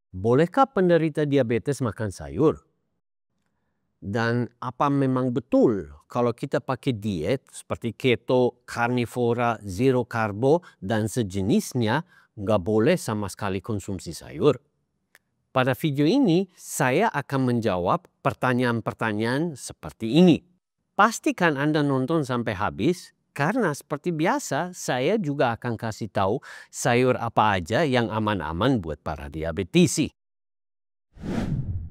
Bolehkah penderita diabetes makan sayur? Dan apa memang betul kalau kita pakai diet seperti keto, karnivora, zero karbo, dan sejenisnya nggak boleh sama sekali konsumsi sayur? Pada video ini, saya akan menjawab pertanyaan-pertanyaan seperti ini. Pastikan Anda nonton sampai habis, karena seperti biasa, saya juga akan kasih tahu sayur apa aja yang aman-aman buat para diabetisi.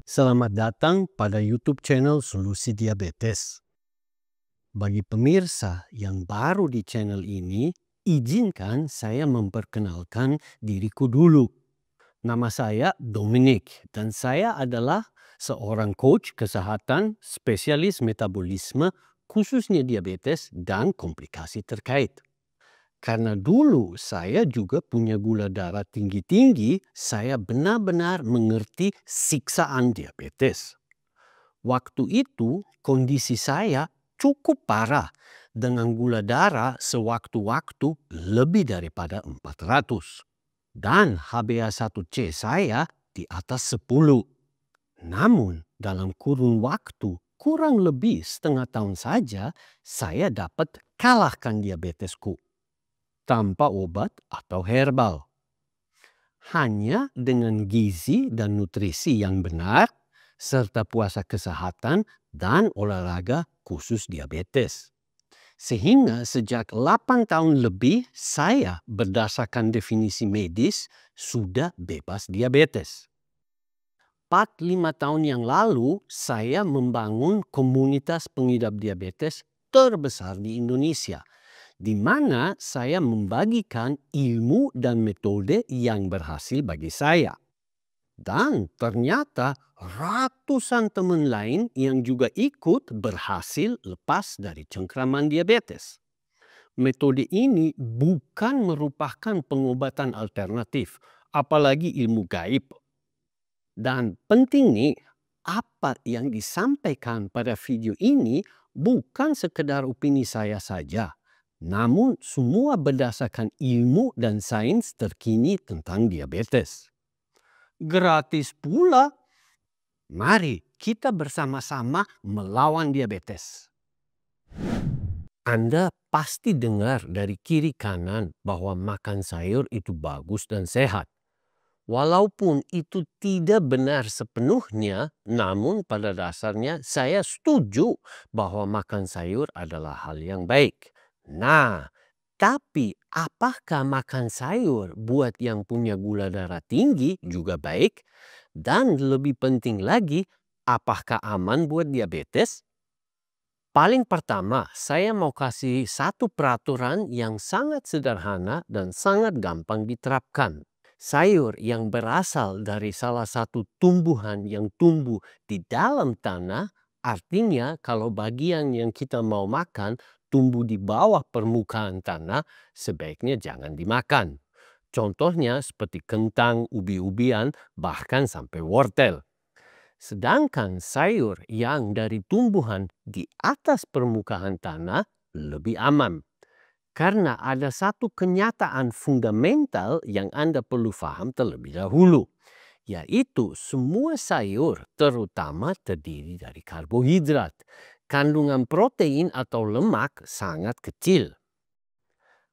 Selamat datang pada YouTube channel Solusi Diabetes. Bagi pemirsa yang baru di channel ini, izinkan saya memperkenalkan diriku dulu. Nama saya Dominic dan saya adalah seorang coach kesehatan spesialis metabolisme khususnya diabetes dan komplikasi terkait. Karena dulu saya juga punya gula darah tinggi-tinggi, saya benar-benar mengerti siksaan diabetes. Waktu itu kondisi saya cukup parah dengan gula darah sewaktu-waktu lebih daripada 400. Dan HbA1c saya di atas 10. Namun dalam kurun waktu kurang lebih setengah tahun saja saya dapat kalahkan diabetesku. Tanpa obat atau herbal. Hanya dengan gizi dan nutrisi yang benar, serta puasa kesehatan dan olahraga khusus diabetes. Sehingga sejak 8 tahun lebih saya berdasarkan definisi medis sudah bebas diabetes. 4-5 tahun yang lalu saya membangun komunitas pengidap diabetes terbesar di Indonesia, di mana saya membagikan ilmu dan metode yang berhasil bagi saya. Dan ternyata ratusan teman lain yang juga ikut berhasil lepas dari cengkraman diabetes. Metode ini bukan merupakan pengobatan alternatif, apalagi ilmu gaib. Dan penting nih, apa yang disampaikan pada video ini bukan sekedar opini saya saja, namun semua berdasarkan ilmu dan sains terkini tentang diabetes. Gratis pula. Mari kita bersama-sama melawan diabetes. Anda pasti dengar dari kiri kanan bahwa makan sayur itu bagus dan sehat. Walaupun itu tidak benar sepenuhnya, namun pada dasarnya saya setuju bahwa makan sayur adalah hal yang baik. Nah, tapi apakah makan sayur buat yang punya gula darah tinggi juga baik? Dan lebih penting lagi, apakah aman buat diabetes? Paling pertama, saya mau kasih satu peraturan yang sangat sederhana dan sangat gampang diterapkan. Sayur yang berasal dari salah satu tumbuhan yang tumbuh di dalam tanah, artinya kalau bagian yang kita mau makan tumbuh di bawah permukaan tanah, sebaiknya jangan dimakan. Contohnya seperti kentang, ubi-ubian, bahkan sampai wortel. Sedangkan sayur yang dari tumbuhan di atas permukaan tanah lebih aman. Karena ada satu kenyataan fundamental yang Anda perlu paham terlebih dahulu, yaitu semua sayur terutama terdiri dari karbohidrat. Kandungan protein atau lemak sangat kecil.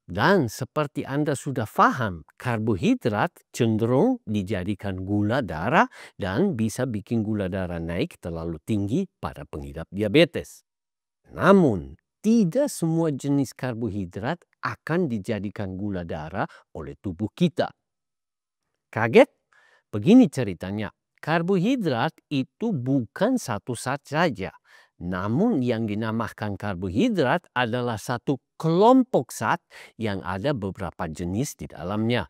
Dan seperti Anda sudah paham, karbohidrat cenderung dijadikan gula darah dan bisa bikin gula darah naik terlalu tinggi pada pengidap diabetes. Namun, tidak semua jenis karbohidrat akan dijadikan gula darah oleh tubuh kita. Kaget? Begini ceritanya, karbohidrat itu bukan satu zat saja. Namun yang dinamakan karbohidrat adalah satu kelompok zat yang ada beberapa jenis di dalamnya.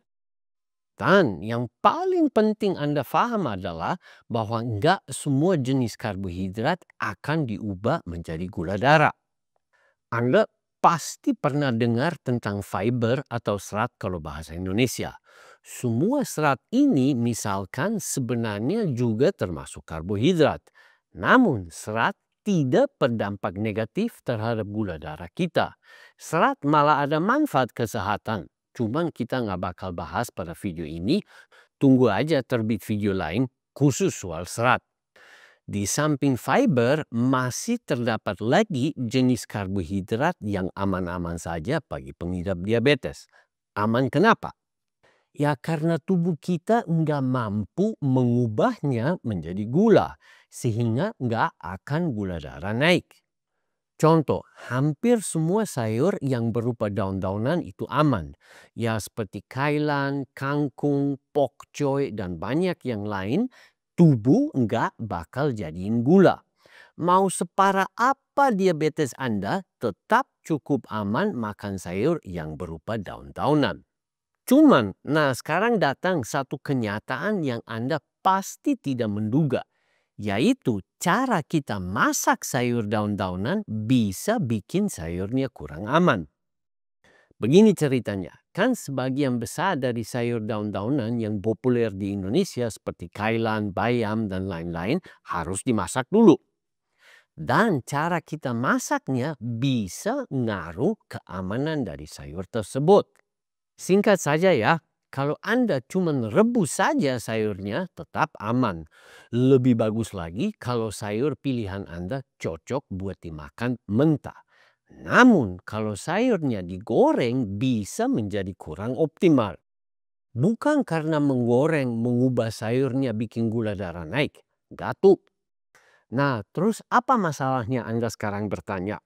Dan yang paling penting Anda paham adalah bahwa enggak semua jenis karbohidrat akan diubah menjadi gula darah. Anda pasti pernah dengar tentang fiber atau serat kalau bahasa Indonesia. Semua serat ini misalkan sebenarnya juga termasuk karbohidrat. Namun serat tidak berdampak negatif terhadap gula darah kita. Serat malah ada manfaat kesehatan. Cuman kita nggak bakal bahas pada video ini. Tunggu aja terbit video lain khusus soal serat. Di samping fiber, masih terdapat lagi jenis karbohidrat yang aman-aman saja bagi pengidap diabetes. Aman kenapa? Ya karena tubuh kita nggak mampu mengubahnya menjadi gula, sehingga nggak akan gula darah naik. Contoh, hampir semua sayur yang berupa daun-daunan itu aman. Ya seperti kailan, kangkung, pokcoy, dan banyak yang lain, tubuh nggak bakal jadiin gula. Mau separah apa diabetes Anda, tetap cukup aman makan sayur yang berupa daun-daunan. Nah sekarang datang satu kenyataan yang Anda pasti tidak menduga, yaitu cara kita masak sayur daun-daunan bisa bikin sayurnya kurang aman. Begini ceritanya, kan sebagian besar dari sayur daun-daunan yang populer di Indonesia seperti kailan, bayam, dan lain-lain harus dimasak dulu. Dan cara kita masaknya bisa ngaruh keamanan dari sayur tersebut. Singkat saja ya, kalau Anda cuma rebus saja sayurnya tetap aman. Lebih bagus lagi kalau sayur pilihan Anda cocok buat dimakan mentah. Namun kalau sayurnya digoreng bisa menjadi kurang optimal. Bukan karena menggoreng mengubah sayurnya bikin gula darah naik. Gak. Nah, terus apa masalahnya Anda sekarang bertanya?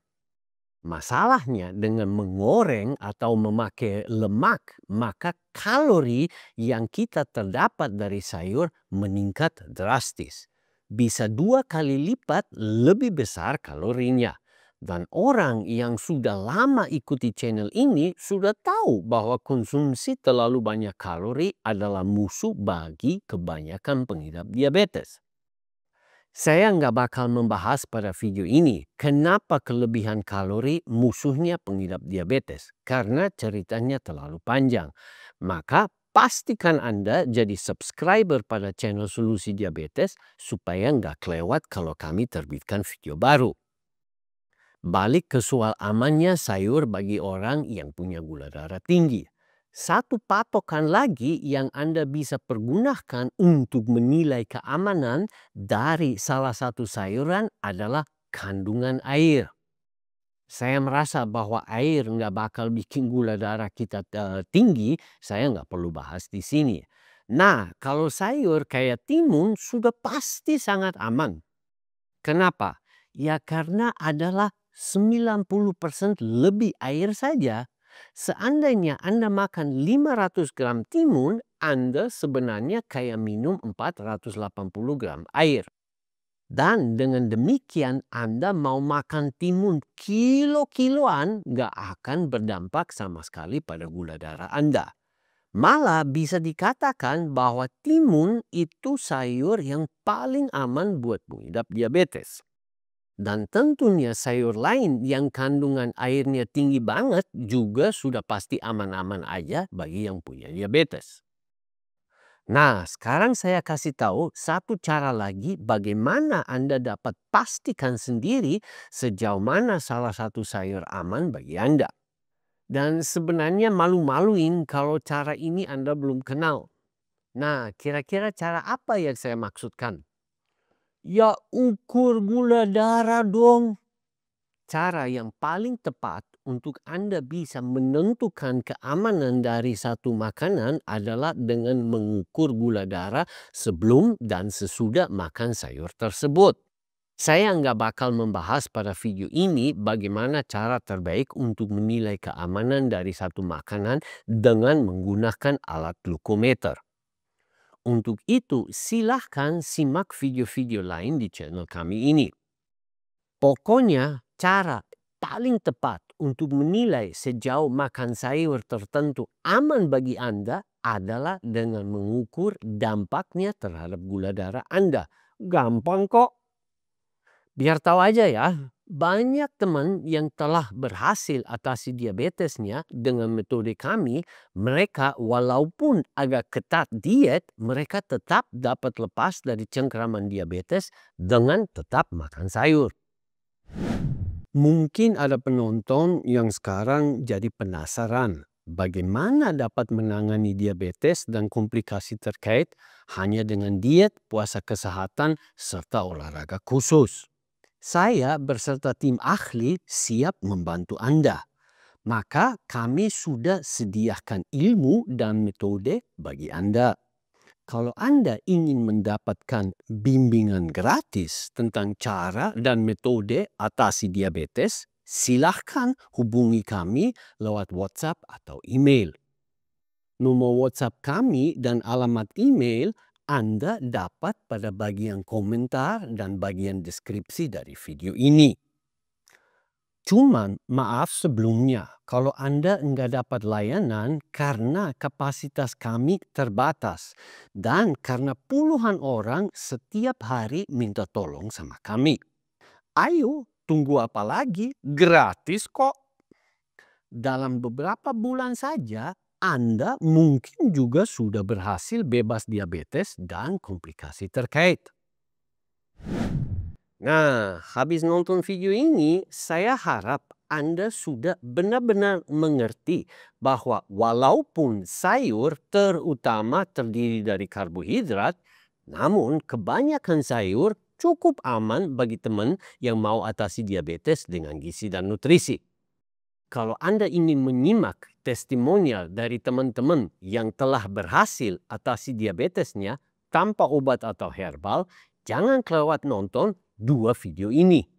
Masalahnya dengan menggoreng atau memakai lemak, maka kalori yang kita terdapat dari sayur meningkat drastis. Bisa 2 kali lipat lebih besar kalorinya. Dan orang yang sudah lama ikuti channel ini sudah tahu bahwa konsumsi terlalu banyak kalori adalah musuh bagi kebanyakan pengidap diabetes. Saya nggak bakal membahas pada video ini kenapa kelebihan kalori musuhnya pengidap diabetes, karena ceritanya terlalu panjang. Maka pastikan Anda jadi subscriber pada channel Solusi Diabetes supaya nggak kelewat kalau kami terbitkan video baru. Balik ke soal amannya sayur bagi orang yang punya gula darah tinggi. Satu patokan lagi yang Anda bisa pergunakan untuk menilai keamanan dari salah satu sayuran adalah kandungan air. Saya merasa bahwa air nggak bakal bikin gula darah kita tinggi, saya nggak perlu bahas di sini. Nah, kalau sayur kayak timun sudah pasti sangat aman. Kenapa? Ya karena adalah 90% lebih air saja. Seandainya Anda makan 500 gram timun, Anda sebenarnya kayak minum 480 gram air. Dan dengan demikian Anda mau makan timun kilo-kiloan gak akan berdampak sama sekali pada gula darah Anda. Malah bisa dikatakan bahwa timun itu sayur yang paling aman buat pengidap diabetes. Dan tentunya sayur lain yang kandungan airnya tinggi banget juga sudah pasti aman-aman aja bagi yang punya diabetes. Nah, sekarang saya kasih tahu satu cara lagi bagaimana Anda dapat pastikan sendiri sejauh mana salah satu sayur aman bagi Anda. Dan sebenarnya malu-maluin kalau cara ini Anda belum kenal. Nah, kira-kira cara apa yang saya maksudkan? Ya ukur gula darah dong. Cara yang paling tepat untuk Anda bisa menentukan keamanan dari satu makanan adalah dengan mengukur gula darah sebelum dan sesudah makan sayur tersebut. Saya nggak bakal membahas pada video ini bagaimana cara terbaik untuk menilai keamanan dari satu makanan dengan menggunakan alat glukometer. Untuk itu, silahkan simak video-video lain di channel kami ini. Pokoknya, cara paling tepat untuk menilai sejauh makan sayur tertentu aman bagi Anda adalah dengan mengukur dampaknya terhadap gula darah Anda. Gampang kok. Biar tahu aja ya, banyak teman yang telah berhasil atasi diabetesnya dengan metode kami, mereka walaupun agak ketat diet, mereka tetap dapat lepas dari cengkraman diabetes dengan tetap makan sayur. Mungkin ada penonton yang sekarang jadi penasaran, bagaimana dapat menangani diabetes dan komplikasi terkait hanya dengan diet, puasa kesehatan, serta olahraga khusus. Saya berserta tim ahli siap membantu Anda. Maka kami sudah sediakan ilmu dan metode bagi Anda. Kalau Anda ingin mendapatkan bimbingan gratis tentang cara dan metode atasi diabetes, silahkan hubungi kami lewat WhatsApp atau email. Nomor WhatsApp kami dan alamat email Anda dapat pada bagian komentar dan bagian deskripsi dari video ini. Cuman maaf sebelumnya kalau Anda enggak dapat layanan karena kapasitas kami terbatas dan karena puluhan orang setiap hari minta tolong sama kami. Ayo, tunggu apa lagi? Gratis kok. Dalam beberapa bulan saja, Anda mungkin juga sudah berhasil bebas diabetes dan komplikasi terkait. Nah, habis nonton video ini, saya harap Anda sudah benar-benar mengerti bahwa walaupun sayur terutama terdiri dari karbohidrat, namun kebanyakan sayur cukup aman bagi teman yang mau atasi diabetes dengan gizi dan nutrisi. Kalau Anda ingin menyimak testimonial dari teman-teman yang telah berhasil atasi diabetesnya tanpa obat atau herbal, jangan kelewat nonton 2 video ini.